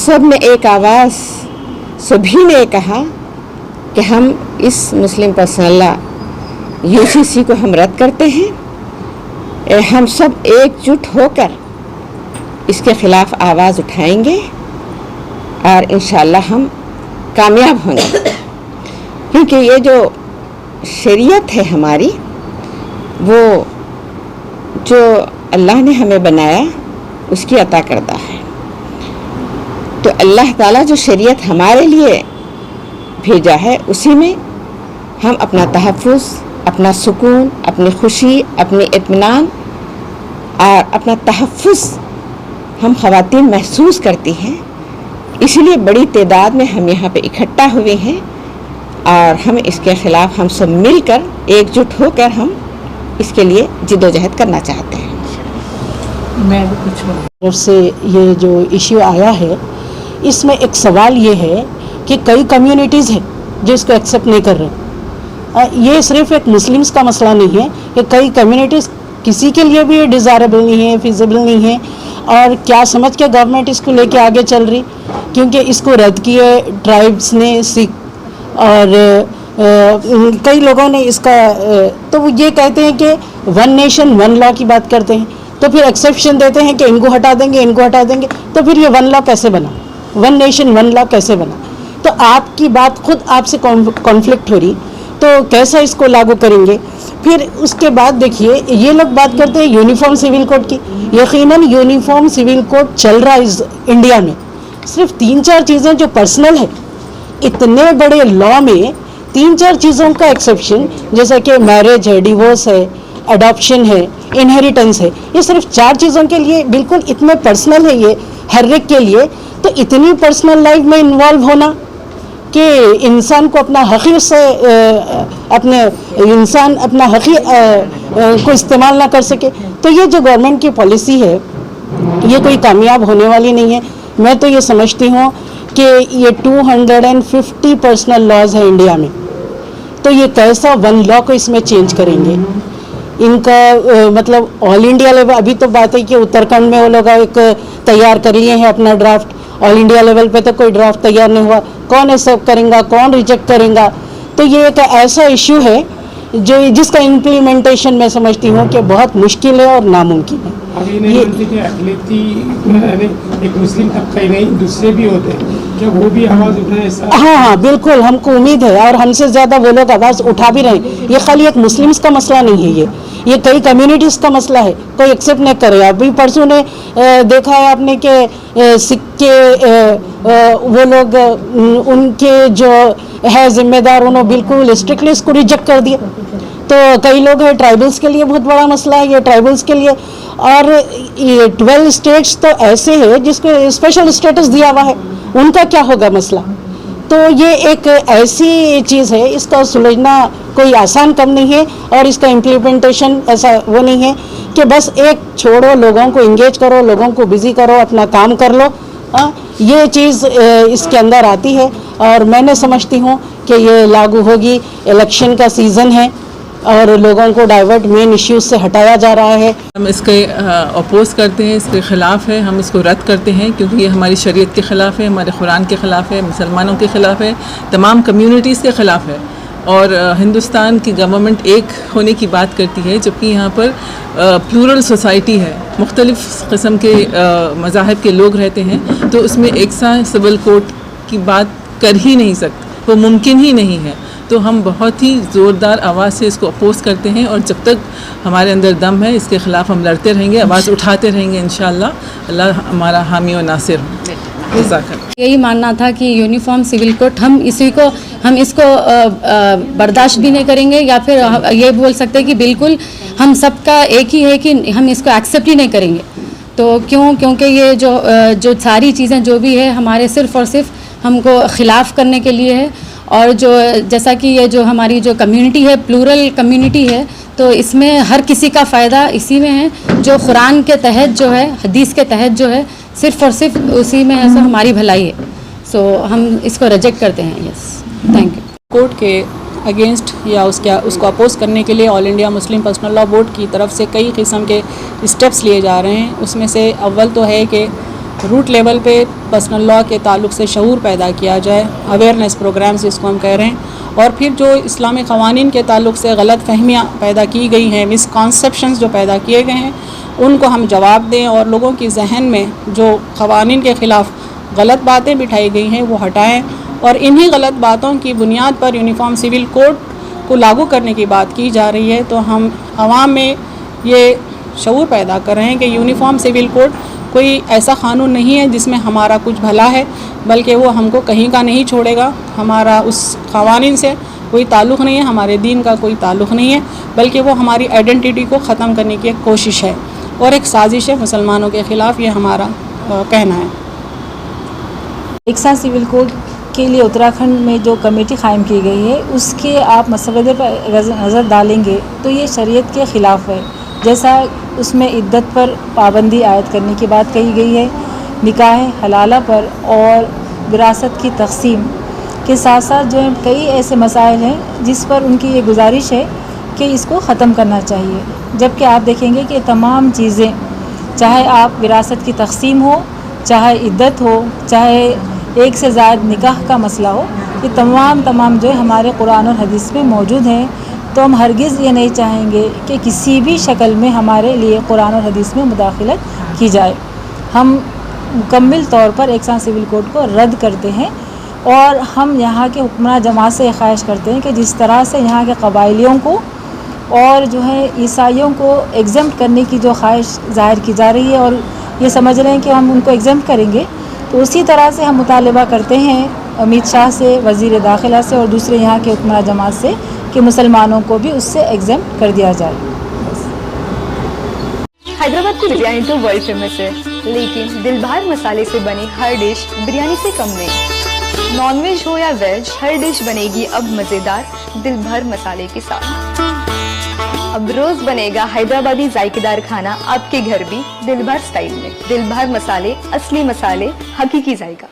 सब में एक आवाज़ सभी ने कहा कि हम इस मुस्लिम पर्सनल लॉ यूसीसी को हम रद्द करते हैं। हम सब एकजुट होकर इसके ख़िलाफ़ आवाज़ उठाएंगे और इंशाअल्लाह हम कामयाब होंगे, क्योंकि ये जो शरीयत है हमारी, वो जो अल्लाह ने हमें बनाया उसकी अता करदा है। तो अल्लाह ताला जो शरीयत हमारे लिए भेजा है उसी में हम अपना तहफ़्फ़ुज़, अपना सुकून, अपनी खुशी, अपनी इत्मीनान और अपना तहफ़्फ़ुज़ हम ख़वातीन महसूस करती हैं। इसलिए बड़ी तादाद में हम यहाँ पे इकट्ठा हुए हैं और हम इसके ख़िलाफ़ हम सब मिलकर एकजुट होकर हम इसके लिए जिद्दोजहद करना चाहते हैं। मैं भी कुछ तरफ से ये जो इश्यू आया है, इसमें एक सवाल ये है कि कई कम्युनिटीज़ हैं जो इसको एक्सेप्ट नहीं कर रहे। ये सिर्फ एक मुस्लिम्स का मसला नहीं है कि कई कम्युनिटीज़ किसी के लिए भी डिज़ायरेबल नहीं है, फिजिबल नहीं है, और क्या समझ के गवर्नमेंट इसको लेके आगे चल रही, क्योंकि इसको रद्द किए ट्राइब्स ने, सिख और कई लोगों ने इसका तो वो ये कहते हैं कि वन नेशन वन लॉ की बात करते हैं, तो फिर एक्सेप्शन देते हैं कि इनको हटा देंगे, इनको हटा देंगे, तो फिर ये वन लॉ कैसे बना, वन नेशन वन लॉ कैसे बना? तो आपकी बात खुद आपसे कॉन्फ्लिक्ट हो रही, तो कैसा इसको लागू करेंगे? फिर उसके बाद देखिए ये लोग बात करते हैं यूनिफॉर्म सिविल कोड की। यकीनन यूनिफॉर्म सिविल कोड चल रहा है इंडिया में, सिर्फ 3-4 चीज़ें जो पर्सनल है, इतने बड़े लॉ में 3-4 चीज़ों का एक्सेप्शन, जैसा कि मैरिज है, डिवोर्स है, अडॉप्शन है, इनहेरिटेंस है, ये सिर्फ 4 चीज़ों के लिए बिल्कुल इतने पर्सनल है ये हर एक के लिए। तो इतनी पर्सनल लाइफ में इन्वॉल्व होना कि इंसान को अपना हक़ से अपने इंसान अपना हक़ को इस्तेमाल ना कर सके, तो ये जो गवर्नमेंट की पॉलिसी है ये कोई कामयाब होने वाली नहीं है। मैं तो ये समझती हूँ कि ये 250 पर्सनल लॉज है इंडिया में, तो ये कैसा वन लॉ को इसमें चेंज करेंगे? इनका मतलब ऑल इंडिया लेवल, अभी तो बात है कि उत्तराखंड में वो लोग एक तैयार कर लिए हैं अपना ड्राफ्ट, ऑल इंडिया लेवल पे तो कोई ड्राफ्ट तैयार नहीं हुआ। कौन एक्सेप्ट करेगा, कौन रिजेक्ट करेगा? तो ये एक ऐसा इश्यू है जो जिसका इम्प्लीमेंटेशन मैं समझती हूँ कि बहुत मुश्किल है और नामुमकिन है। अभी नहीं मानते कि अक़लियती एक मुस्लिम तबका ही नहीं दूसरे भी होते हैं, क्या वो भी आवाज़ उठाएं ऐसा? हाँ, बिल्कुल, हमको उम्मीद है और हमसे ज़्यादा वो लोग आवाज़ उठा भी रहे हैं। ये खाली एक मुस्लिम्स का मसला नहीं है, ये कई कम्युनिटीज़ का मसला है, कोई एक्सेप्ट नहीं करे। अभी परसों ने देखा है आपने कि सिख के वो लोग उनके जो है जिम्मेदार, उन्होंने बिल्कुल स्ट्रिक्टली इसको रिजेक्ट कर दिया। तो कई लोग हैं, ट्राइबल्स के लिए बहुत बड़ा मसला है ये, ट्राइबल्स के लिए। और ये 12 स्टेट्स तो ऐसे हैं जिसको स्पेशल स्टेटस दिया हुआ है, उनका क्या होगा मसला? तो ये एक ऐसी चीज़ है, इसका सुलझना कोई आसान काम नहीं है और इसका इम्प्लीमेंटेशन ऐसा वो नहीं है कि बस एक छोड़ो, लोगों को इंगेज करो, लोगों को बिज़ी करो, अपना काम कर लो। ये चीज़ इसके अंदर आती है और मैंने समझती हूँ कि ये लागू होगी। इलेक्शन का सीज़न है और लोगों को डाइवर्ट मेन इश्यूज से हटाया जा रहा है। हम इसके अपोज करते हैं, इसके ख़िलाफ़ है, हम इसको रद्द करते हैं क्योंकि ये हमारी शरीयत के ख़िलाफ़ है, हमारे कुरान के ख़िलाफ़ है, मुसलमानों के ख़िलाफ़ है, तमाम कम्युनिटीज़ के ख़िलाफ़ है। और हिंदुस्तान की गवर्नमेंट एक होने की बात करती है, जबकि यहाँ पर प्लूरल सोसाइटी है, मुख्तलिफ़ किस्म के मज़ाहिब के लोग रहते हैं, तो उसमें एक सा सिविल कोड की बात कर ही नहीं सकते, वो मुमकिन ही नहीं है। तो हम बहुत ही ज़ोरदार आवाज़ से इसको अपोज़ करते हैं और जब तक हमारे अंदर दम है इसके ख़िलाफ़ हम लड़ते रहेंगे, आवाज़ उठाते रहेंगे। इंशाअल्लाह अल्लाह हमारा हामी और नासिर हो। यही मानना था कि यूनिफॉर्म सिविल कोड हम इसको बर्दाश्त भी नहीं करेंगे, या फिर ये बोल सकते हैं कि बिल्कुल हम सबका एक ही है कि हम इसको एक्सेप्ट ही नहीं करेंगे। तो क्योंकि ये जो सारी चीज़ें जो भी है हमारे सिर्फ़ और सिर्फ हमको ख़िलाफ़ करने के लिए है। और जो जैसा कि ये जो हमारी जो कम्युनिटी है, प्लूरल कम्युनिटी है, तो इसमें हर किसी का फ़ायदा इसी में है। जो कुरान के तहत जो है, हदीस के तहत जो है, सिर्फ़ और सिर्फ उसी में ऐसा हमारी भलाई है। सो हम इसको रिजेक्ट करते हैं। Yes, thank you. कोर्ट के अगेंस्ट या उसको अपोज़ करने के लिए all India Muslim personal law board की तरफ से कई किस्म के स्टेप्स लिए जा रहे हैं। उसमें से अव्वल तो है कि रूट लेवल पे पर्सनल लॉ के ताल्लुक से शऊर पैदा किया जाए, अवेयरनेस प्रोग्राम्स जिसको हम कह रहे हैं, और फिर जो इस्लामी क़वानीन के ताल्लुक से गलत फहमियाँ पैदा की गई हैं, मिसकॉन्सेप्शंस जो पैदा किए गए हैं, उनको हम जवाब दें और लोगों की जहन में जो क़वानीन के ख़िलाफ़ गलत बातें बिठाई गई हैं वो हटाएं, और इन्हीं गलत बातों की बुनियाद पर यूनिफॉर्म सिविल कोड को लागू करने की बात की जा रही है। तो हम आवाम में ये शऊर पैदा कर रहे हैं कि यूनिफॉर्म सिविल कोड कोई ऐसा क़ानून नहीं है जिसमें हमारा कुछ भला है, बल्कि वो हमको कहीं का नहीं छोड़ेगा। हमारा उस क़वानीन से कोई ताल्लुक़ नहीं है, हमारे दीन का कोई ताल्लुक़ नहीं है, बल्कि वो हमारी आइडेंटिटी को ख़त्म करने की एक कोशिश है और एक साजिश है मुसलमानों के ख़िलाफ़, ये हमारा कहना है। एक सिविल कोड के लिए उत्तराखंड में जो कमेटी कायम की गई है उसके आप मसवदे पर नज़र डालेंगे तो ये शरीयत के ख़िलाफ़ है। जैसा उसमें इद्दत पर पाबंदी आयद करने की बात कही गई है, निकाह हलाला पर और विरासत की तक़सीम के साथ साथ जो है कई ऐसे मसाइल हैं जिस पर उनकी ये गुजारिश है कि इसको ख़त्म करना चाहिए। जबकि आप देखेंगे कि तमाम चीज़ें, चाहे आप विरासत की तक़सीम हो, चाहे इद्दत हो, चाहे एक से ज़्यादा निकाह का मसला हो, ये तमाम जो है हमारे कुरान और हदीस में मौजूद हैं। तो हम हरगिज़ ये नहीं चाहेंगे कि किसी भी शक्ल में हमारे लिए कुरान और हदीस में मुदाखलत की जाए। हम मुकम्मल तौर पर एक सिविल कोड को रद्द करते हैं और हम यहाँ के हुक्मरान जमात से ख्वाहिश करते हैं कि जिस तरह से यहाँ के कबाइलियों को और जो है ईसाइयों को एग्ज़म्प्ट करने की जो ख्वाहिश ज़ाहिर की जा रही है और ये समझ रहे हैं कि हम उनको एग्ज़म्प्ट करेंगे, तो उसी तरह से हम मुतालबा करते हैं अमित शाह से, वज़ीर दाखिला से और दूसरे यहाँ के हुक्मरान जमात से कि मुसलमानों को भी उससे एग्ज़म्प्ट कर दिया जाए। हैदराबाद की बिरयानी तो वर्ल्ड फेमस है, लेकिन दिलबहार मसाले से बनी हर डिश बिरयानी से कम नहीं। नॉनवेज हो या वेज, हर डिश बनेगी अब मज़ेदार दिलभर मसाले के साथ। अब रोज बनेगा हैदराबादी जायकेदार खाना आपके घर भी दिलभर स्टाइल में। दिलभर मसाले, असली मसाले, हकीकी जायका।